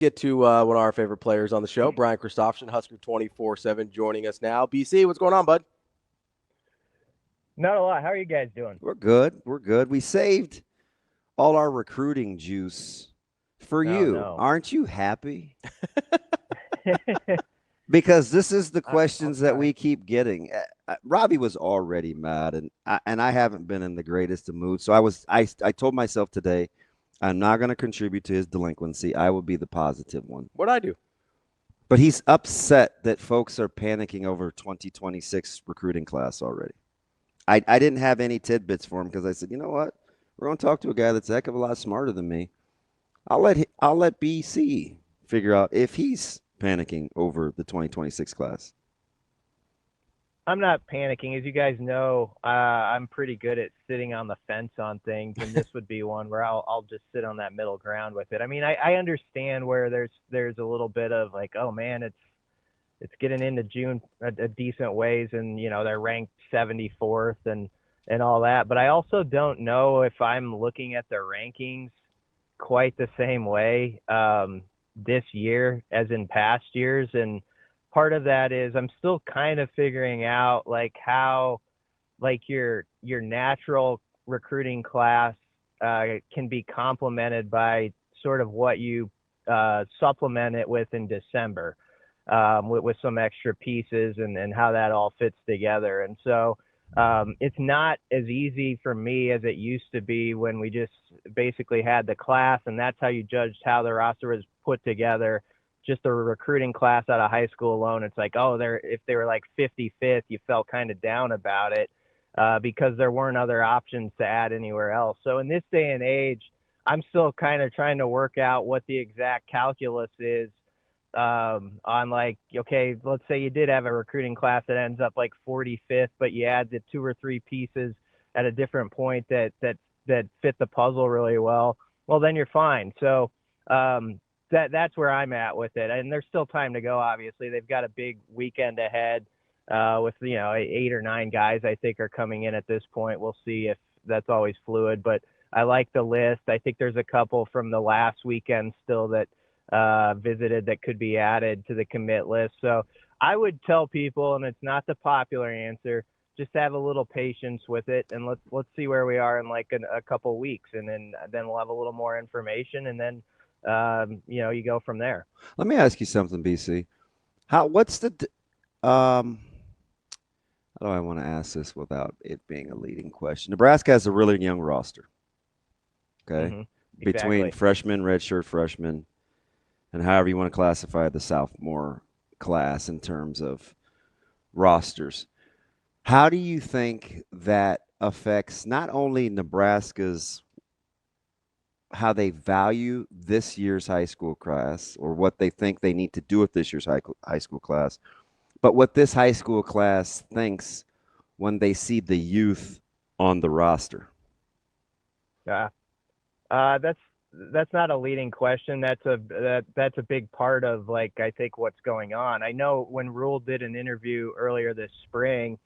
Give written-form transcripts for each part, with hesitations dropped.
Get to one of our favorite players on the show, Brian Christopherson, Husker247, joining us now. BC, what's going on, bud? Not a lot. How are you guys doing? We're good. We're good. We saved all our recruiting juice for Oh you. no. Aren't you happy? Because this is the I'll questions that try. we keep getting. Ravi was already mad, and I haven't been in the greatest of moods. So I told myself today, I'm not going to contribute to his delinquency. I will be the positive one. What'd I do? But he's upset that folks are panicking over 2026 recruiting class already. I didn't have any tidbits for him because I said, you know what? We're going to talk to a guy that's a heck of a lot smarter than me. I'll let BC figure out if he's panicking over the 2026 class. I'm not panicking. As you guys know, I'm pretty good at sitting on the fence on things, and this would be one where I'll just sit on that middle ground with it. I mean, I understand where there's a little bit of like, oh man, it's getting into June a decent ways, and they're ranked 74th and all that. But I also don't know if I'm looking at the rankings quite the same way this year as in past years, and part of that is I'm still kind of figuring out like how like your natural recruiting class can be complemented by sort of what you supplement it with in December with some extra pieces and how that all fits together. And so it's not as easy for me as it used to be when we just basically had the class, and that's how you judged how the roster was put together. Just a recruiting class out of high school alone, it's like, oh, if they were like 55th, you felt kind of down about it because there weren't other options to add anywhere else. So in this day and age, I'm still kind of trying to work out what the exact calculus is on like, okay, let's say you did have a recruiting class that ends up like 45th, but you add the two or three pieces at a different point that fit the puzzle really well. Well, then you're fine. So that's where I'm at with it. And there's still time to go. Obviously, they've got a big weekend ahead with 8 or 9 guys I think are coming in at this point. We'll see if that's always fluid, but I like the list. I think there's a couple from the last weekend still that visited that could be added to the commit list. So I would tell people, and it's not the popular answer, just have a little patience with it, and let's see where we are in like a couple weeks, and then we'll have a little more information, and then you go from there. Let me ask you something, BC. What's um, how do I want to ask this without it being a leading question? Nebraska has a really young roster, okay? Hmm. Between Exactly. freshmen, redshirt freshmen, and however you want to classify the sophomore class in terms of rosters. How do you think that affects not only Nebraska's how they value this year's high school class or what they think they need to do with this year's high school class, but what this high school class thinks when they see the youth on the roster? Yeah. That's not a leading question. That's a big part of like I think what's going on. I know when Rhule did an interview earlier this spring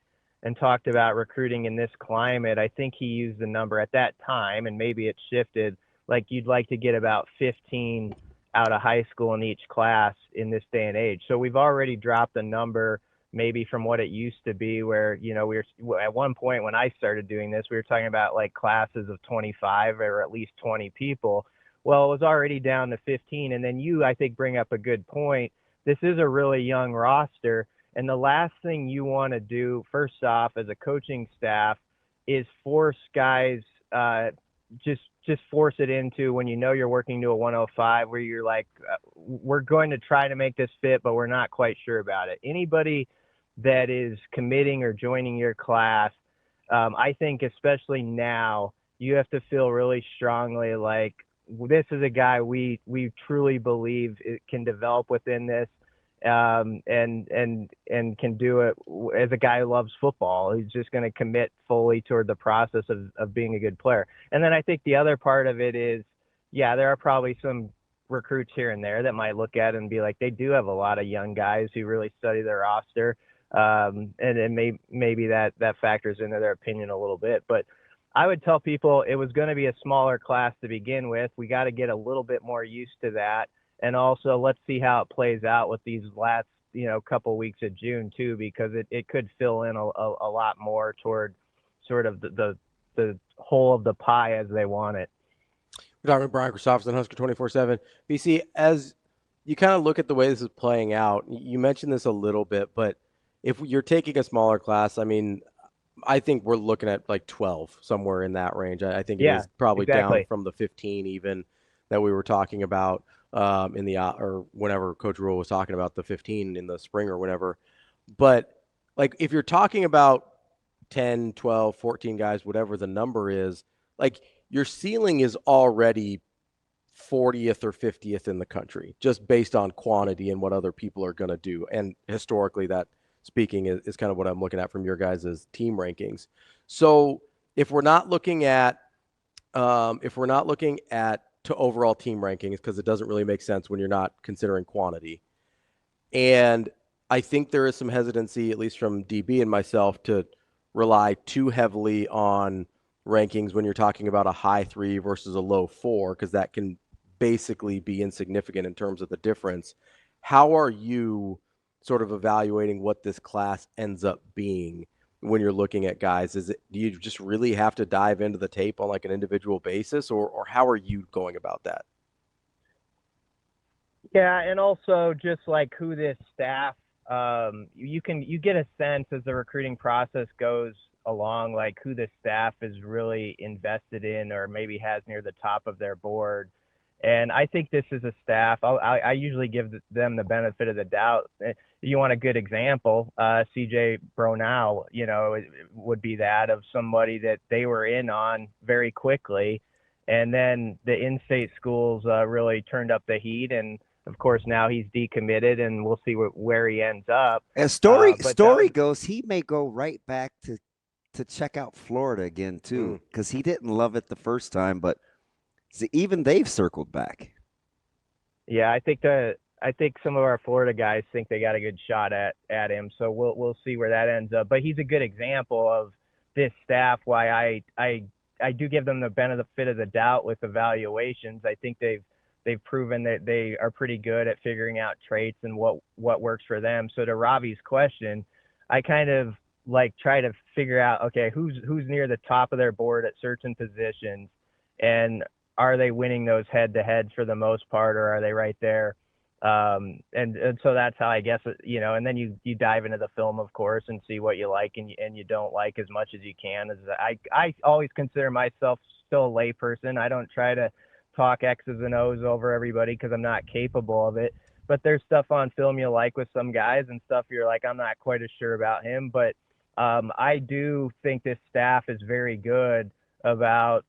and talked about recruiting in this climate, I think he used the number at that time, and maybe it shifted. Like you'd like to get about 15 out of high school in each class in this day and age. So we've already dropped the number maybe from what it used to be where we were at one point when I started doing this we were talking about like classes of 25 or at least 20 people. Well, it was already down to 15, and then you I think bring up a good point. This is a really young roster, and the last thing you want to do first off as a coaching staff is force guys just force it into when you're working to a 105 where you're like we're going to try to make this fit but we're not quite sure about it. Anybody that is committing or joining your class, I think especially now, you have to feel really strongly like this is a guy we truly believe it can develop within this, and can do it as a guy who loves football. He's just going to commit fully toward the process of being a good player. And then I think the other part of it is, yeah, there are probably some recruits here and there that might look at it and be like, they do have a lot of young guys who really study their roster, and maybe that factors into their opinion a little bit. But I would tell people it was going to be a smaller class to begin with. We got to get a little bit more used to that. And also, let's see how it plays out with these last, couple weeks of June too, because it could fill in a lot more toward sort of the whole of the pie as they want it. We're talking with Brian Christopherson, Husker247. BC, as you kind of look at the way this is playing out, you mentioned this a little bit, but if you're taking a smaller class, I mean, I think we're looking at like 12, somewhere in that range. I think it Yeah, is probably down exactly. from the 15 even that we were talking about in the or whenever Coach Rhule was talking about the 15 in the spring or whatever. But like if you're talking about 10, 12, 14 guys, whatever the number is, like your ceiling is already 40th or 50th in the country just based on quantity and what other people are going to do. And historically, that speaking is kind of what I'm looking at from your guys' team rankings. So if we're not looking at to overall team rankings, because it doesn't really make sense when you're not considering quantity. And I think there is some hesitancy, at least from DB and myself, to rely too heavily on rankings when you're talking about a high 3 versus a low 4, because that can basically be insignificant in terms of the difference. How are you sort of evaluating what this class ends up being when you're looking at guys? Do you just really have to dive into the tape on like an individual basis, or how are you going about that? Yeah, and also just like who this staff, you get a sense as the recruiting process goes along, like who the staff is really invested in or maybe has near the top of their board. And I think this is a staff. I usually give them the benefit of the doubt. You want a good example? CJ Bronaugh, would be that of somebody that they were in on very quickly, and then the in-state schools really turned up the heat. And of course, now he's decommitted, and we'll see where he ends up. As story goes, he may go right back to check out Florida again too, because he didn't love it the first time, but even they've circled back. Yeah, I think some of our Florida guys think they got a good shot at him, so we'll see where that ends up. But he's a good example of this staff. Why I do give them the benefit of the doubt with evaluations. I think they've proven that they are pretty good at figuring out traits and what works for them. So to Ravi's question, I kind of like try to figure out, okay, who's near the top of their board at certain positions, and are they winning those head-to-heads for the most part, or are they right there? And so that's how I guess, and then you dive into the film, of course, and see what you like and you don't like as much as you can. As I always consider myself still a layperson. I don't try to talk X's and O's over everybody because I'm not capable of it. But there's stuff on film you like with some guys and stuff you're like, I'm not quite as sure about him. But I do think this staff is very good about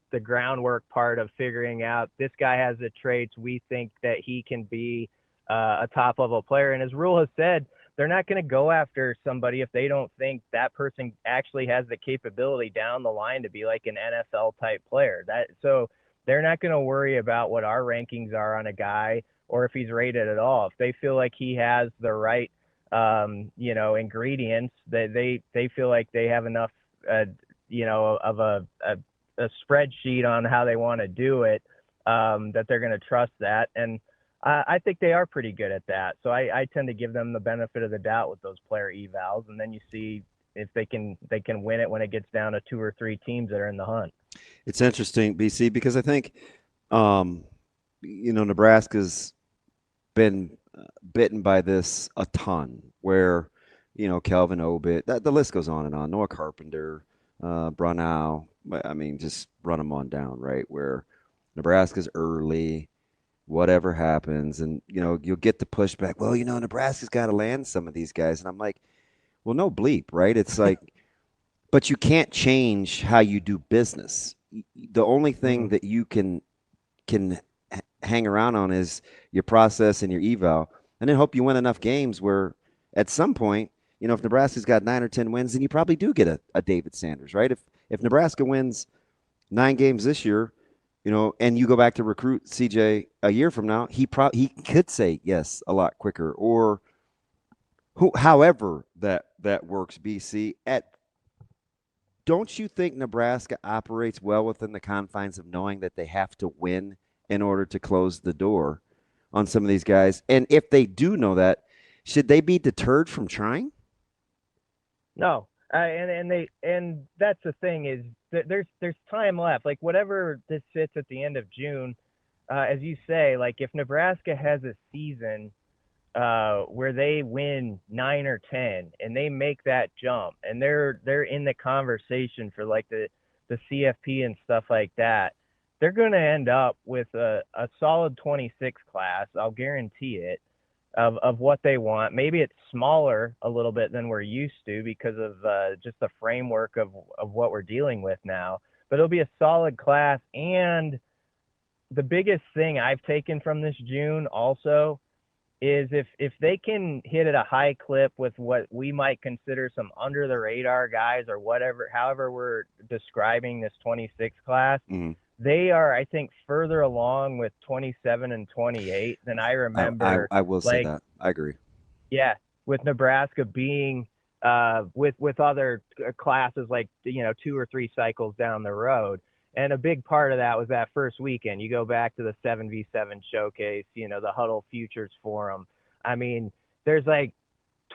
the groundwork part of figuring out this guy has the traits. We think that he can be a top level player. And as Rhule has said, they're not going to go after somebody if they don't think that person actually has the capability down the line to be like an NFL type player. So they're not going to worry about what our rankings are on a guy or if he's rated at all. If they feel like he has the right, ingredients, that they feel like they have enough, of a spreadsheet on how they want to do it, that they're going to trust that. And I think they are pretty good at that. So I tend to give them the benefit of the doubt with those player evals. And then you see if they can win it when it gets down to 2 or 3 teams that are in the hunt. It's interesting, BC, because I think, Nebraska's been bitten by this a ton where, Kelvin Obit, the list goes on and on, Noah Carpenter, Bronaugh, I mean, just run them on down, right? Where Nebraska's early, whatever happens, and, you'll get the pushback, well, Nebraska's got to land some of these guys. And I'm like, well, no bleep, right? It's like, but you can't change how you do business. The only thing that you can hang around on is your process and your eval, and then hope you win enough games where at some point, if Nebraska's got 9 or 10 wins, then you probably do get a David Sanders, right? If Nebraska wins 9 games this year, and you go back to recruit CJ a year from now, he could say yes a lot quicker, or however that works. BC, don't you think Nebraska operates well within the confines of knowing that they have to win in order to close the door? on some of these guys? And if they do know that, should they be deterred from trying? No, and that's the thing is that there's time left. Like whatever this sits at the end of June, as you say, like if Nebraska has a season where they win 9 or 10 and they make that jump and they're in the conversation for like the CFP and stuff like that, they're going to end up with a solid 26 class. I'll guarantee it. Of what they want. Maybe it's smaller a little bit than we're used to because of just the framework of what we're dealing with now. But it'll be a solid class. And the biggest thing I've taken from this June also is if they can hit at a high clip with what we might consider some under the radar guys or whatever, however we're describing this 26 class, they are, I think, further along with 27 and 28 than I remember. I will say that. I agree. Yeah, with Nebraska being with other classes like 2 or 3 cycles down the road. And a big part of that was that first weekend. You go back to the 7v7 showcase, the Huddle Futures Forum. I mean, there's like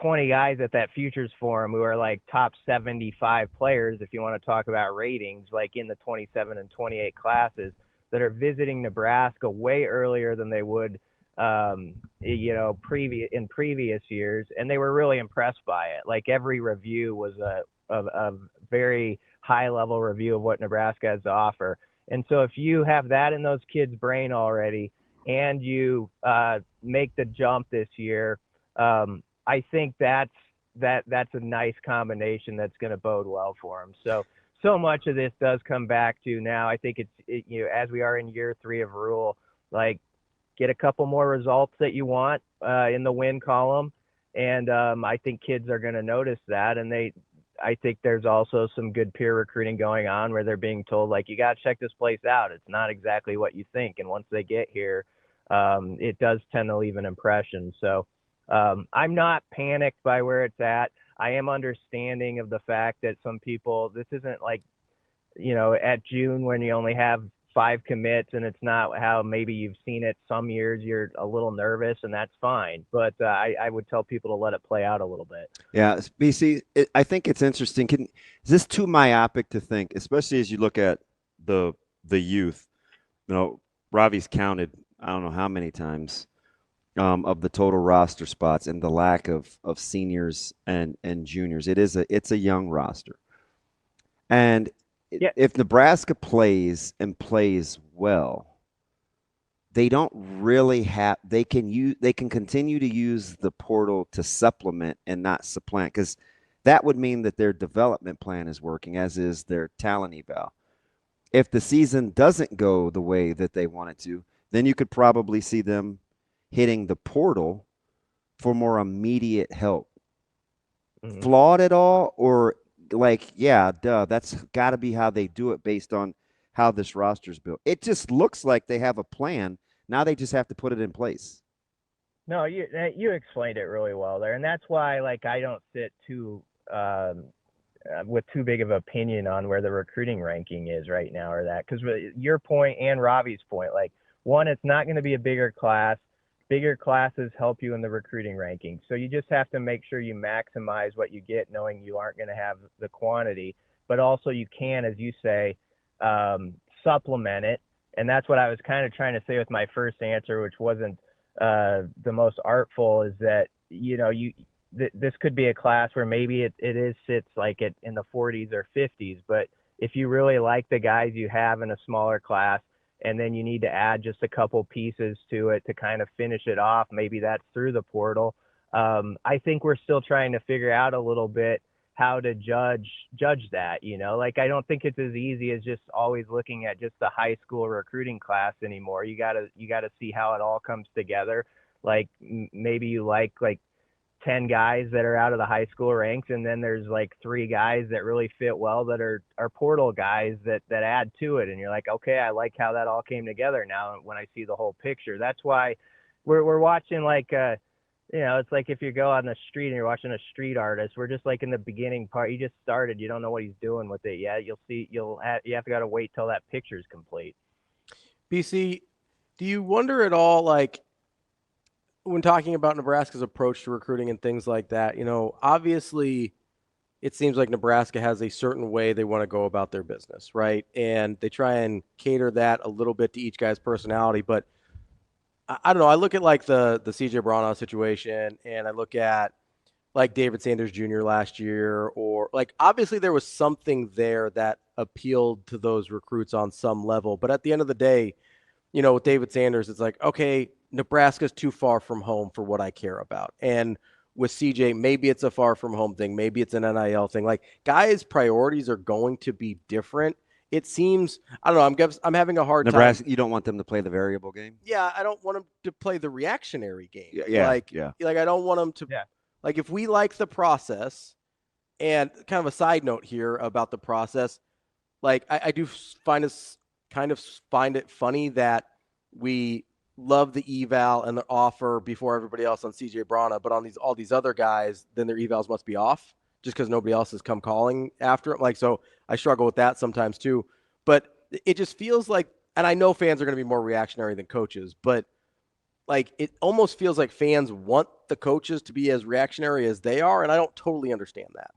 20 guys at that Futures Forum who are like top 75 players, if you want to talk about ratings, like in the 27 and 28 classes that are visiting Nebraska way earlier than they would, in previous years. And they were really impressed by it. Like every review was a very high level review of what Nebraska has to offer. And so if you have that in those kids' brain already and you make the jump this year, I think that's a nice combination that's going to bode well for them. So much of this does come back to now. I think as we are in year 3 of Rhule, like get a couple more results that you want in the win column, and I think kids are going to notice that. And I think there's also some good peer recruiting going on where they're being told like you got to check this place out. It's not exactly what you think, and once they get here, it does tend to leave an impression. So. I'm not panicked by where it's at. I am understanding of the fact that some people, this isn't like, at June when you only have 5 commits and it's not how maybe you've seen it some years. You're a little nervous and that's fine. But I would tell people to let it play out a little bit. Yeah, BC, I think it's interesting. Is this too myopic to think, especially as you look at the youth? Ravi's counted, I don't know how many times. Of the total roster spots and the lack of seniors and juniors. It's a young roster. And if Nebraska plays well, they don't really they can continue to use the portal to supplement and not supplant, because that would mean that their development plan is working, as is their talent eval. If the season doesn't go the way that they want it to, then you could probably see them hitting the portal for more immediate help. Flawed at all? Or that's got to be how they do it based on how this roster's built. It just looks like they have a plan. Now they just have to put it in place. No, you explained it really well there. And that's why, like, I don't sit with too big of an opinion on where the recruiting ranking is right now or that. Because your point and Ravi's point, like, one, it's not going to be a bigger class. Bigger classes help you in the recruiting rankings. So you just have to make sure you maximize what you get, knowing you aren't going to have the quantity, but also you can, as you say, supplement it. And that's what I was kind of trying to say with my first answer, which wasn't the most artful, is that, this could be a class where maybe it sits like in the 40s or 50s. But if you really like the guys you have in a smaller class, and then you need to add just a couple pieces to it to kind of finish it off, maybe that's through the portal. I think we're still trying to figure out a little bit how to judge that, like, I don't think it's as easy as just always looking at just the high school recruiting class anymore. You gotta see how it all comes together. Like maybe you like 10 guys that are out of the high school ranks, and then there's like 3 guys that really fit well that are portal guys that add to it, and you're like, okay, I like how that all came together now when I see the whole picture. That's why we're watching it's like if you go on the street and you're watching a street artist, we're just like in the beginning part. You just started, you don't know what he's doing with it yet. You have to wait till that picture's complete. BC, do you wonder at all, like, when talking about Nebraska's approach to recruiting and things like that, obviously it seems like Nebraska has a certain way they want to go about their business, right? And they try and cater that a little bit to each guy's personality. But I don't know. I look at like the CJ Bronaugh situation, and I look at like David Sanders Jr. last year, or like obviously there was something there that appealed to those recruits on some level. But at the end of the day, with David Sanders, it's like, okay, Nebraska's too far from home for what I care about. And with CJ, maybe it's a far from home thing. Maybe it's an NIL thing. Like, guys' priorities are going to be different. It seems, I don't know, I'm having a hard Nebraska, time. you don't want them to play the variable game? Yeah, I don't want them to play the reactionary game. Yeah. Like I don't want them to, like, if we like the process, and kind of a side note here about the process, like, I do find us kind of find it funny that we love the eval and the offer before everybody else on CJ Bronaugh, but on all these other guys, then their evals must be off just because nobody else has come calling after it. Like, so I struggle with that sometimes too. But it just feels like, and I know fans are going to be more reactionary than coaches, but like it almost feels like fans want the coaches to be as reactionary as they are, and I don't totally understand that.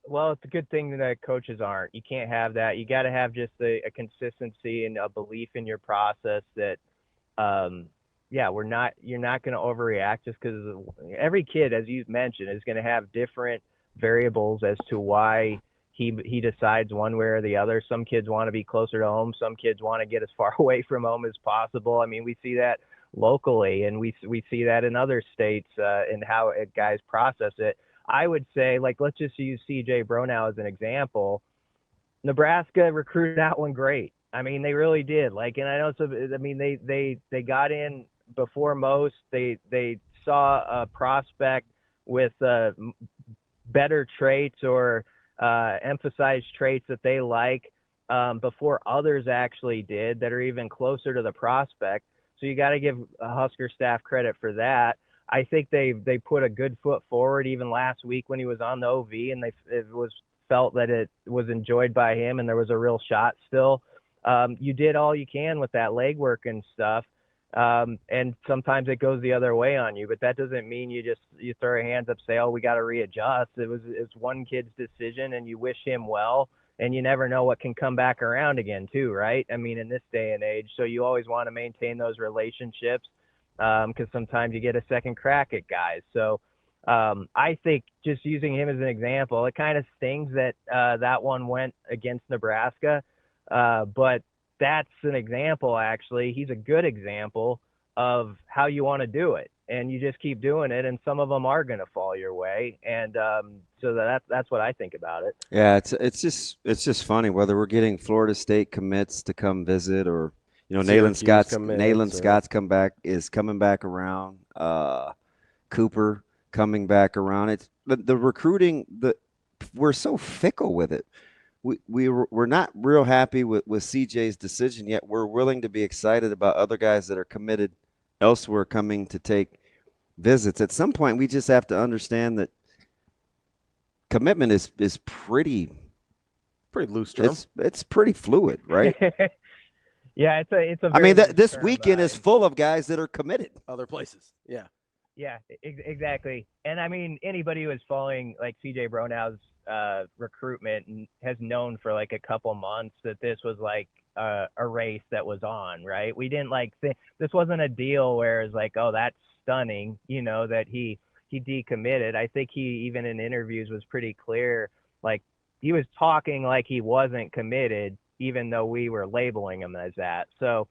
Well, it's a good thing that coaches aren't. You can't have that. You got to have just a consistency and a belief in your process that, you're not going to overreact just because every kid, as you mentioned, is going to have different variables as to why he decides one way or the other. Some kids want to be closer to home. Some kids want to get as far away from home as possible. I mean, we see that locally, and we see that in other states and how guys process it. I would say, like, let's just use CJ Bronaugh as an example. Nebraska recruited that one great. I mean, they really did. Like, and I know I mean, they got in before most. They saw a prospect with better traits or emphasized traits that they like before others actually did that are even closer to the prospect. So you got to give Husker staff credit for that. I think they put a good foot forward even last week when he was on the OV, and it was felt that it was enjoyed by him, and there was a real shot still. You did all you can with that legwork and stuff, and sometimes it goes the other way on you. But that doesn't mean you throw your hands up, say, "Oh, we got to readjust." It's one kid's decision, and you wish him well. And you never know what can come back around again, too, right? I mean, in this day and age, so you always want to maintain those relationships. Because sometimes you get a second crack at guys. So I think just using him as an example, it kind of stings that that one went against Nebraska. But that's an example, actually. He's a good example of how you want to do it. And you just keep doing it, and some of them are going to fall your way. And so that's what I think about it. Yeah, it's just funny whether we're getting Florida State commits to come visit or – Nayland Scott's coming back around. Cooper coming back around. It's the recruiting. We're so fickle with it. We're not real happy with CJ's decision yet. We're willing to be excited about other guys that are committed elsewhere coming to take visits. At some point, we just have to understand that commitment is pretty loose term. It's pretty fluid, right? Yeah, it's a. I mean, this weekend is full of guys that are committed other places. Yeah. Yeah, exactly. And I mean, anybody who is following like CJ Bronaugh's recruitment and has known for like a couple months that this was like a race that was on, right? We didn't this wasn't a deal where it's like, oh, that's stunning, that he decommitted. I think he even in interviews was pretty clear, like he was talking like he wasn't committed, even though we were labeling him as that. So,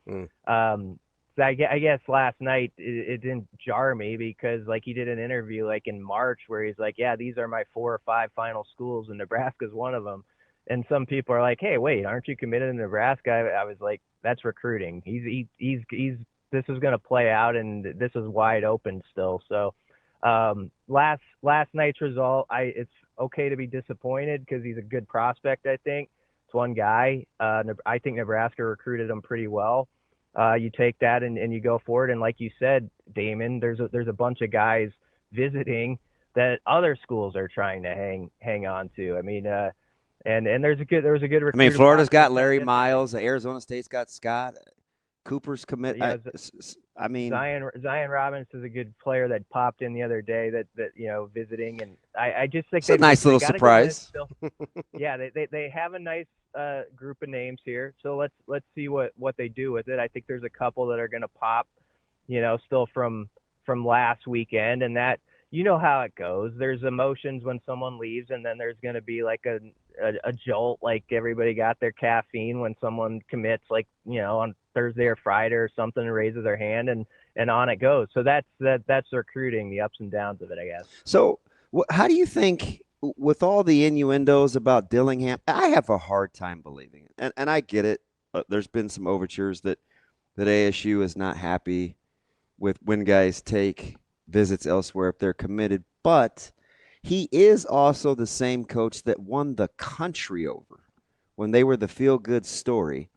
so I guess last night it didn't jar me because like he did an interview like in March where he's like, yeah, these are my 4 or 5 final schools and Nebraska's one of them. And some people are like, hey, wait, aren't you committed to Nebraska? I was like, that's recruiting. He's this is going to play out and this is wide open still. So last night's result, it's okay to be disappointed because he's a good prospect, I think. It's one guy. I think Nebraska recruited him pretty well. You take that and you go forward. And like you said, Damon, there's a bunch of guys visiting that other schools are trying to hang on to. I mean, and there was a good recruit. I mean, Florida's got Larry Miles. Arizona State's got Scott Cooper's commit. You know, I mean, Zion Robinson is a good player that popped in the other day that visiting, and I just think it's a nice little got a good list surprise. still. Yeah, they have a nice group of names here, so let's see what they do with it. I think there's a couple that are going to pop, still from last weekend, and that you know how it goes. There's emotions when someone leaves, and then there's going to be like a jolt, like everybody got their caffeine when someone commits, like on Thursday or Friday or something, and raises their hand, and on it goes. So that's recruiting, the ups and downs of it, I guess. So how do you think, with all the innuendos about Dillingham, I have a hard time believing it, and I get it. There's been some overtures that ASU is not happy with when guys take visits elsewhere if they're committed, but he is also the same coach that won the country over when they were the feel-good story,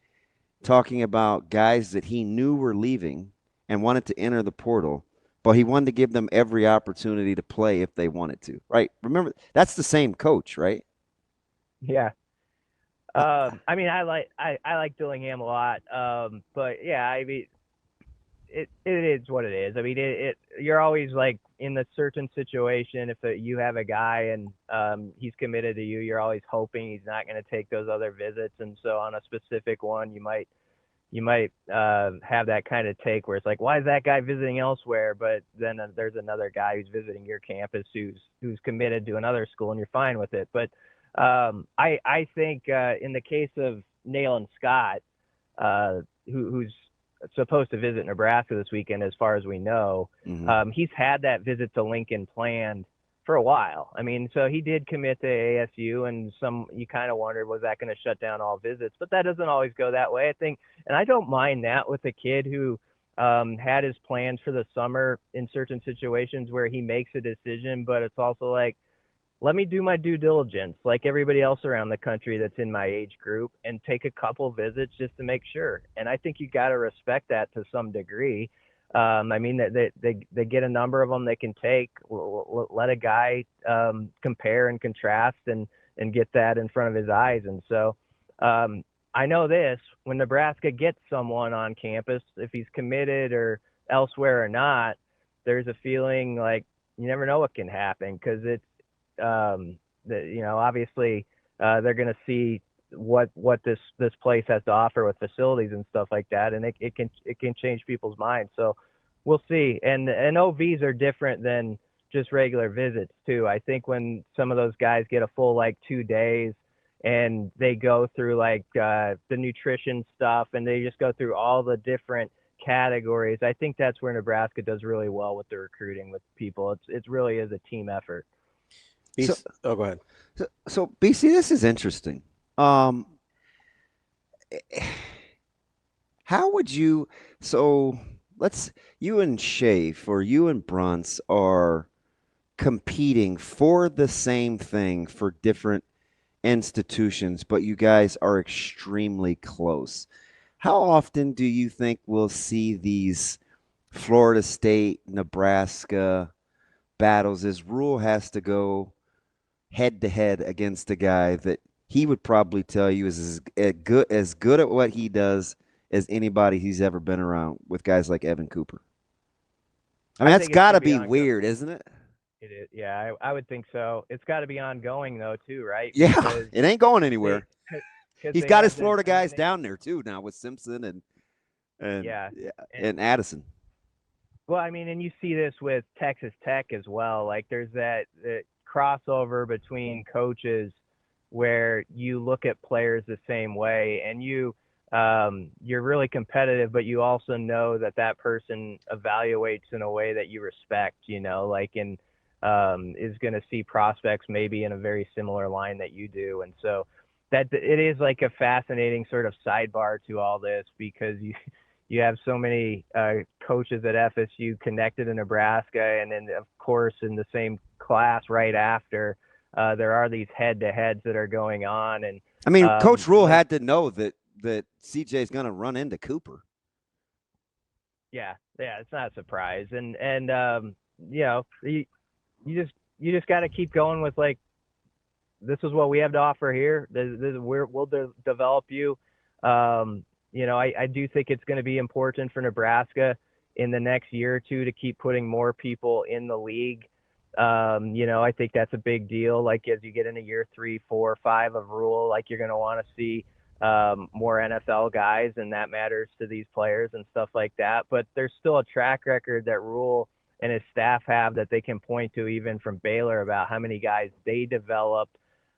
talking about guys that he knew were leaving and wanted to enter the portal, but he wanted to give them every opportunity to play if they wanted to, right? Remember, that's the same coach, right? Yeah. I mean, I like Dillingham a lot, but yeah, I mean, it is what it is. I mean, you're always like in the certain situation, if you have a guy and he's committed to you, you're always hoping he's not going to take those other visits, and so on a specific one, you might have that kind of take where it's like, why is that guy visiting elsewhere? But then there's another guy who's visiting your campus who's committed to another school, and you're fine with it. But I think in the case of Nail and Scott, who's supposed to visit Nebraska this weekend, as far as we know, he's had that visit to Lincoln planned for a while. I mean, so he did commit to ASU, and you kind of wondered, was that going to shut down all visits? But that doesn't always go that way, I think. And I don't mind that with a kid who had his plans for the summer in certain situations where he makes a decision, but it's also like, let me do my due diligence like everybody else around the country that's in my age group and take a couple visits just to make sure. And I think you got to respect that to some degree. I mean, they get a number of them they can take. Let a guy compare and contrast and get that in front of his eyes. And so I know this, when Nebraska gets someone on campus, if he's committed or elsewhere or not, there's a feeling like you never know what can happen, because it's, obviously they're going to see what this place has to offer with facilities and stuff like that, and it can change people's minds. So we'll see. And OVs are different than just regular visits too. I think when some of those guys get a full like 2 days and they go through like the nutrition stuff and they just go through all the different categories, I think that's where Nebraska does really well with the recruiting with people. It really is a team effort. Go ahead. So BC, this is interesting. How would you? So you and Shafe or you and Bruns are competing for the same thing for different institutions, but you guys are extremely close. How often do you think we'll see these Florida State, Nebraska battles as Rhule has to go head to head against a guy that he would probably tell you is as good at what he does as anybody he's ever been around, with guys like Evan Cooper? I mean, that's got to be weird, isn't it? It is. Yeah, I would think so. It's got to be ongoing though, too, right? Yeah, because it ain't going anywhere. He's got his Florida guys down there too now with Simpson and Addison. Well, I mean, and you see this with Texas Tech as well. Like, there's that crossover between coaches where you look at players the same way, and you're really competitive, but you also know that person evaluates in a way that you respect, like is going to see prospects maybe in a very similar line that you do. And so that it is like a fascinating sort of sidebar to all this, because you have so many coaches at FSU connected to Nebraska, and then of course in the same class right after, there are these head-to-heads that are going on. And I mean, Coach Rhule had to know that CJ is going to run into Cooper. Yeah, it's not a surprise, and you just got to keep going with like, this is what we have to offer here. We'll develop you. I do think it's going to be important for Nebraska in the next year or two to keep putting more people in the league. I think that's a big deal. Like as you get into year 3, 4, 5 of Rhule, like you're going to want to see more NFL guys, and that matters to these players and stuff like that. But there's still a track record that Rhule and his staff have that they can point to, even from Baylor, about how many guys they developed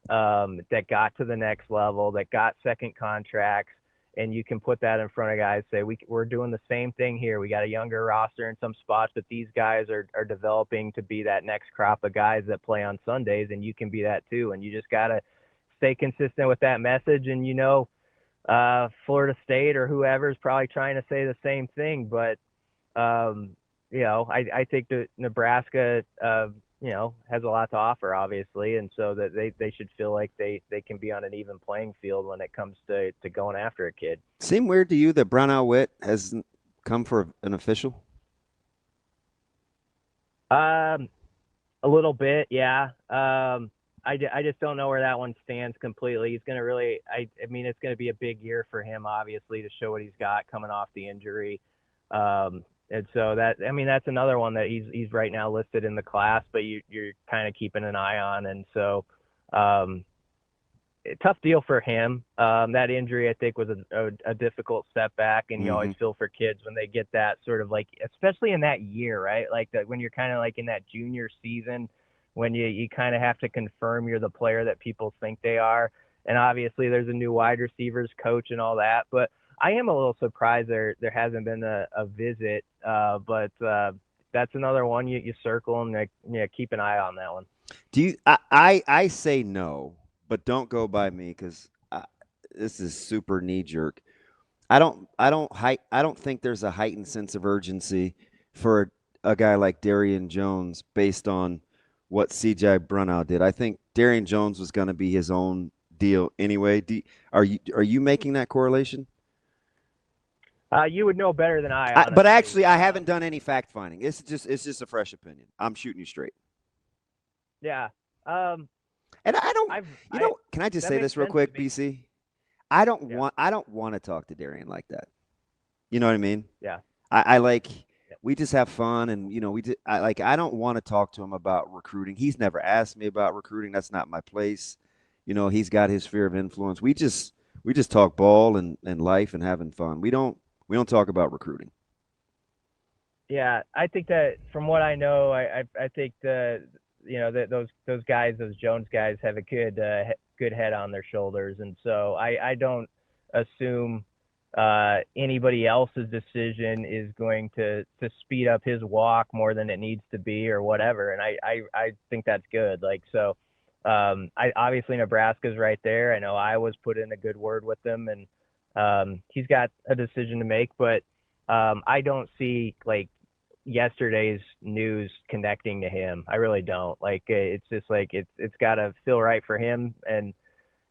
that got to the next level, that got second contracts. And you can put that in front of guys, say, we're doing the same thing here. We got a younger roster in some spots, but these guys are developing to be that next crop of guys that play on Sundays, and you can be that too. And you just got to stay consistent with that message. And, Florida State or whoever is probably trying to say the same thing. But, I think that Nebraska, has a lot to offer, obviously, and so that they should feel like they can be on an even playing field when it comes to going after a kid. Seem weird to you that Bronaugh Witt hasn't come for an official? A little bit, yeah. I just don't know where that one stands completely. He's going to really – I mean, it's going to be a big year for him, obviously, to show what he's got coming off the injury. And so that's another one that he's right now listed in the class, but you're kind of keeping an eye on. And so tough deal for him. That injury, I think, was a difficult setback, and you always feel for kids when they get that sort of like, especially in that year, right? Like that when you're kind of like in that junior season, when you kind of have to confirm you're the player that people think they are. And obviously there's a new wide receivers coach and all that, but I am a little surprised there hasn't been a visit, but that's another one you circle and keep an eye on that one. Do you? I say no, but don't go by me because this is super knee jerk. I don't think there's a heightened sense of urgency for a guy like Darian Jones based on what C.J. Bronaugh did. I think Darian Jones was going to be his own deal anyway. Are you making that correlation? You would know better than I. But actually, I haven't done any fact finding. It's just a fresh opinion. I'm shooting you straight. Yeah. And I don't. Can I just say this real quick, BC? I don't want to talk to Darian like that. You know what I mean? Yeah. I like. We just have fun, and I don't want to talk to him about recruiting. He's never asked me about recruiting. That's not my place. He's got his sphere of influence. We just talk ball and life and having fun. We don't talk about recruiting. Yeah, I think that from what I know, I think that those guys, those Jones guys, have a good head on their shoulders, and so I don't assume anybody else's decision is going to speed up his walk more than it needs to be or whatever, and I think that's good. Like so. Obviously Nebraska's right there. I know Iowa's put in a good word with them, and he's got a decision to make, but I don't see like yesterday's news connecting to him. I really don't. Like it's just like it's got to feel right for him, and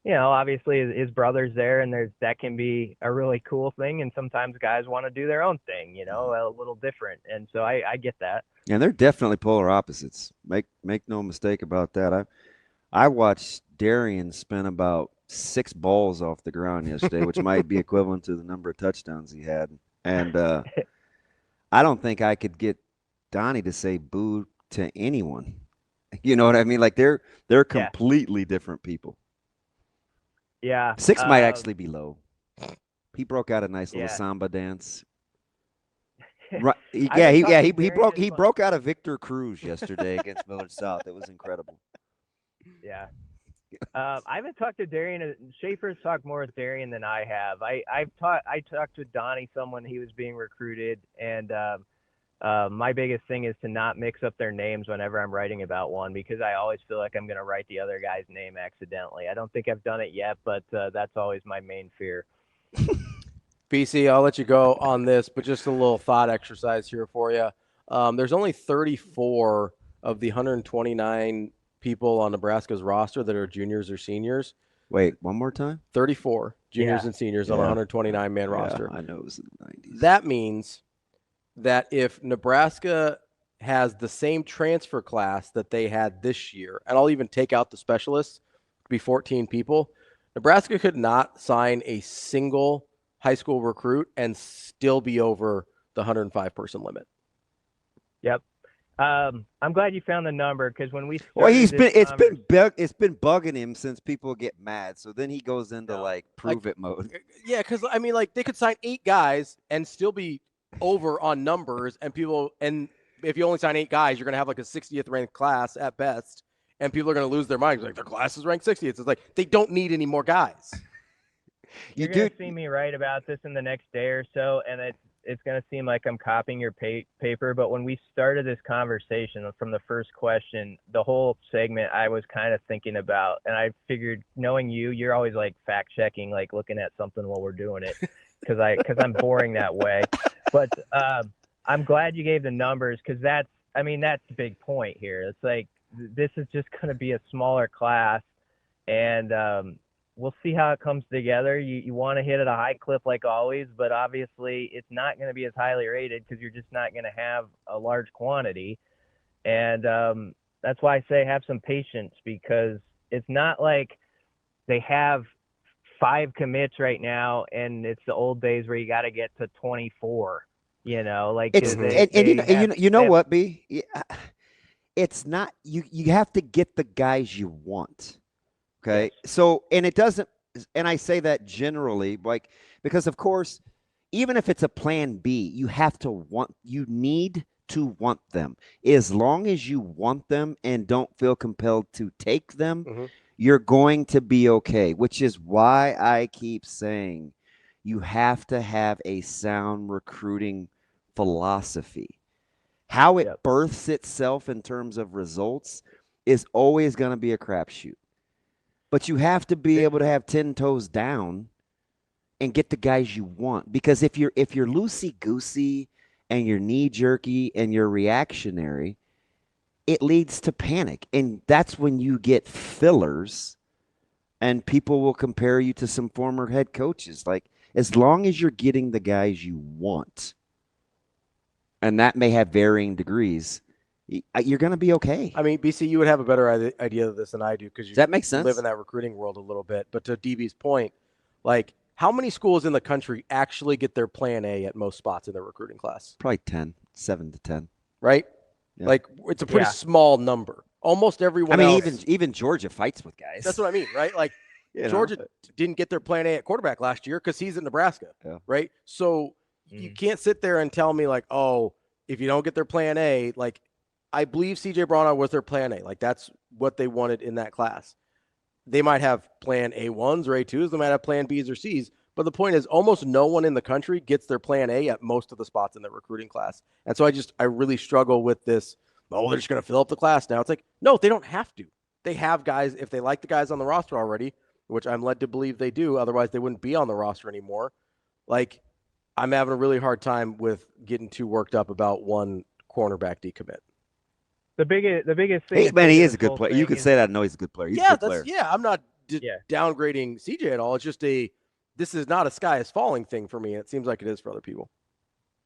obviously his brother's there, and that can be a really cool thing, and sometimes guys want to do their own thing, a little different, and so I get that. And they're definitely polar opposites. Make no mistake about that. I watched Darian spin about 6 balls off the ground yesterday, which might be equivalent to the number of touchdowns he had. And I don't think I could get Donnie to say boo to anyone. You know what I mean? Like they're completely different people. Yeah. 6 might actually be low. He broke out a nice little samba dance. Right. He broke out a Victor Cruz yesterday against Millard South. It was incredible. Yeah. I haven't talked to Darian. Schaefer's talked more with Darian than I have. I talked to Donnie some when he was being recruited, and my biggest thing is to not mix up their names whenever I'm writing about one, because I always feel like I'm going to write the other guy's name accidentally. I don't think I've done it yet, but that's always my main fear. BC, I'll let you go on this, but just a little thought exercise here for you. There's only 34 of the 129 people on Nebraska's roster that are juniors or seniors. Wait, one more time? 34 juniors and seniors on a 129-man roster. I know it was in the 90s. That means that if Nebraska has the same transfer class that they had this year, and I'll even take out the specialists, be 14 people, Nebraska could not sign a single high school recruit and still be over the 105 person limit. Yep. I'm glad you found the number, because when we started Well, it's been bugging him since people get mad. So then he goes into prove it mode. Yeah, because I mean, they could sign 8 guys and still be over on numbers, and if you only sign 8 guys, you're gonna have a 60th ranked class at best, and people are gonna lose their minds like their class is ranked 60th. It's like they don't need any more guys. You're going to see me write about this in the next day or so, and it's going to seem like I'm copying your paper. But when we started this conversation from the first question, the whole segment I was kind of thinking about, and I figured, knowing you're always fact checking, looking at something while we're doing it, because I'm boring that way. But I'm glad you gave the numbers, because that's the big point here. It's this is just going to be a smaller class, and we'll see how it comes together. You want to hit at a high clip like always, but obviously it's not going to be as highly rated because you're just not going to have a large quantity. And that's why I say have some patience, because it's not like they have 5 commits right now and it's the old days where you got to get to 24. You know what, B? It's not you have to get the guys you want. Okay. Yes. So, and it doesn't, and I say that generally, because of course, even if it's a plan B, you need to want them. As long as you want them and don't feel compelled to take them, you're going to be okay, which is why I keep saying you have to have a sound recruiting philosophy. How it births itself in terms of results is always going to be a crapshoot. But you have to be able to have 10 toes down and get the guys you want. Because if you're loosey-goosey and you're knee-jerky and you're reactionary, it leads to panic. And that's when you get fillers and people will compare you to some former head coaches. As long as you're getting the guys you want, and that may have varying degrees, you're going to be okay. I mean, BC, you would have a better idea of this than I do, because you live in that recruiting world a little bit. But to DB's point, how many schools in the country actually get their plan A at most spots in their recruiting class? Probably 7 to 10. Right? Yeah. It's a pretty small number. Almost everyone else. Even Georgia fights with guys. That's what I mean, right? Georgia didn't get their plan A at quarterback last year because he's in Nebraska, right? So you can't sit there and tell me if you don't get their plan A, I believe CJ Bronaugh was their plan A. That's what they wanted in that class. They might have plan A1s or A2s. They might have plan Bs or Cs. But the point is, almost no one in the country gets their plan A at most of the spots in their recruiting class. And so I really struggle with this. Oh, they're just going to fill up the class now. It's no, they don't have to. They have guys, if they like the guys on the roster already, which I'm led to believe they do. Otherwise, they wouldn't be on the roster anymore. I'm having a really hard time with getting too worked up about one cornerback decommit. The biggest thing. He is a good player. You could say that. No, he's a good player. He's a good player. I'm not downgrading CJ at all. It's just this is not a sky is falling thing for me. It seems like it is for other people.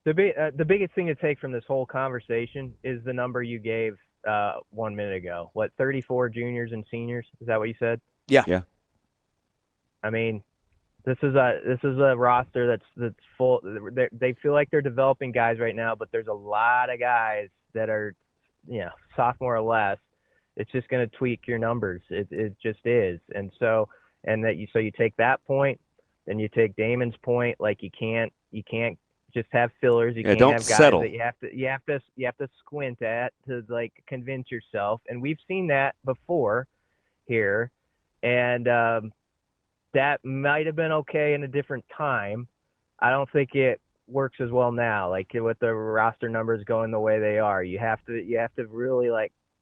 The biggest thing to take from this whole conversation is the number you gave 1 minute ago. 34 juniors and seniors? Is that what you said? Yeah. Yeah. I mean, this is a roster that's full. They feel like they're developing guys right now, but there's a lot of guys that are, sophomore or less. It's just going to tweak your numbers. It just is. And so you take that point, then you take Damon's point. You can't just have fillers. You can't don't have guys settle. that you have to squint at to convince yourself. And we've seen that before here, and that might have been okay in a different time. I don't think it works as well now. With the roster numbers going the way they are, you have to really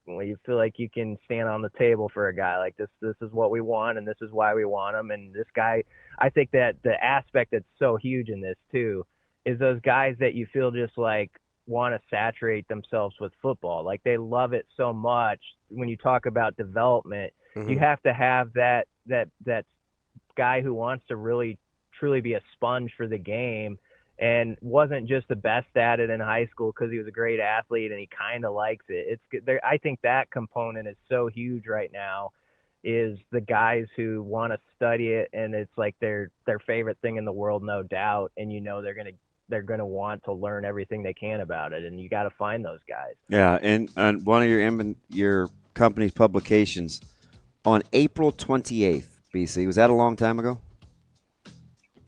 you feel like you can stand on the table for a guy like this. This is what we want, and this is why we want him. And this guy, I think that the aspect that's so huge in this too is those guys that you feel just want to saturate themselves with football. They love it so much. When you talk about development, you have to have that guy who wants to really truly be a sponge for the game and wasn't just the best at it in high school because he was a great athlete and he kind of likes it. I think that component is so huge right now is the guys who want to study it, and it's like their favorite thing in the world, no doubt. And they're gonna want to learn everything they can about it, and you got to find those guys. Yeah, and on one of your company's publications on April 28th, BC, was that a long time ago?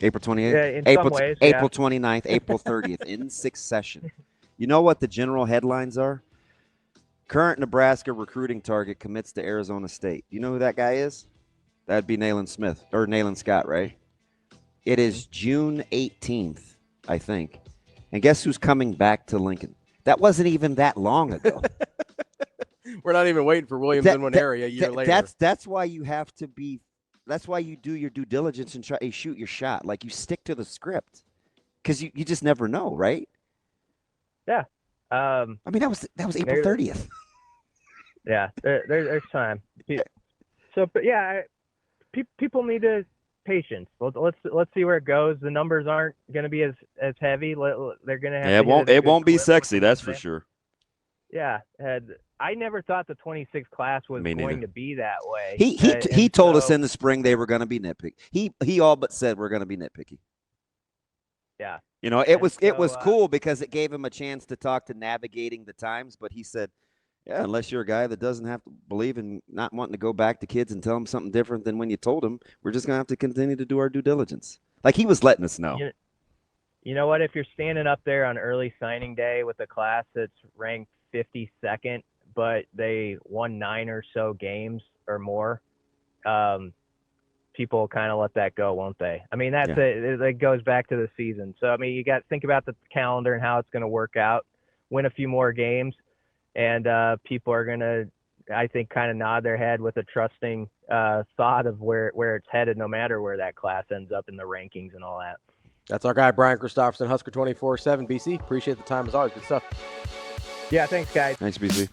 April 28th? Yeah, in April, some ways, April yeah. 29th, April 30th, in succession. You know what the general headlines are? Current Nebraska recruiting target commits to Arizona State. You know who that guy is? That'd be Nayland Scott, right? It is June 18th, I think. And guess who's coming back to Lincoln? That wasn't even that long ago. We're not even waiting for Williams in one area a year later. That's why you have to be. That's why you do your due diligence and try to shoot your shot. Like, you stick to the script, because you just never know, right? Yeah. I mean, that was April 30th. Yeah, there's time. So, but yeah, people need to patience. Let's see where it goes. The numbers aren't going to be as heavy. They're going to have. Yeah, it won't be sexy. That's for sure. Yeah, and I never thought the 26th class was going to be that way. He told us in the spring they were going to be nitpicky. He all but said we're going to be nitpicky. Yeah. You know, it was cool because it gave him a chance to talk to navigating the times, but he said, yeah, unless you're a guy that doesn't have to believe in not wanting to go back to kids and tell them something different than when you told them, we're just going to have to continue to do our due diligence. Like, he was letting us know. You know what? If you're standing up there on early signing day with a class that's ranked 52nd, but they won 9 or so games or more, people kind of let that go, won't they? I mean, it goes back to the season. So, I mean, you got to think about the calendar and how it's going to work out, win a few more games, and people are going to, I think, kind of nod their head with a trusting thought of where it's headed, no matter where that class ends up in the rankings and all that. That's our guy, Brian Christopherson, Husker247. BC, appreciate the time as always. Good stuff. Yeah, thanks, guys. Thanks, BC.